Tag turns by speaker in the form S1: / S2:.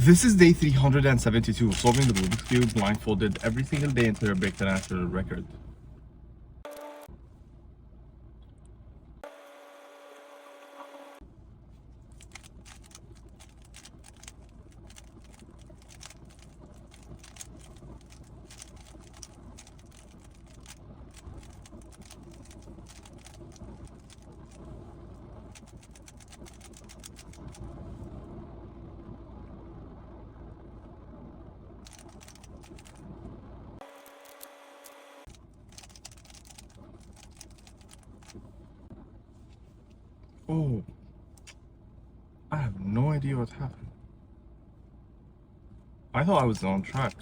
S1: This is day 372, solving the Rubik's Cube blindfolded every single day until I break the national record. Oh, I have no idea what happened. I thought I was on track.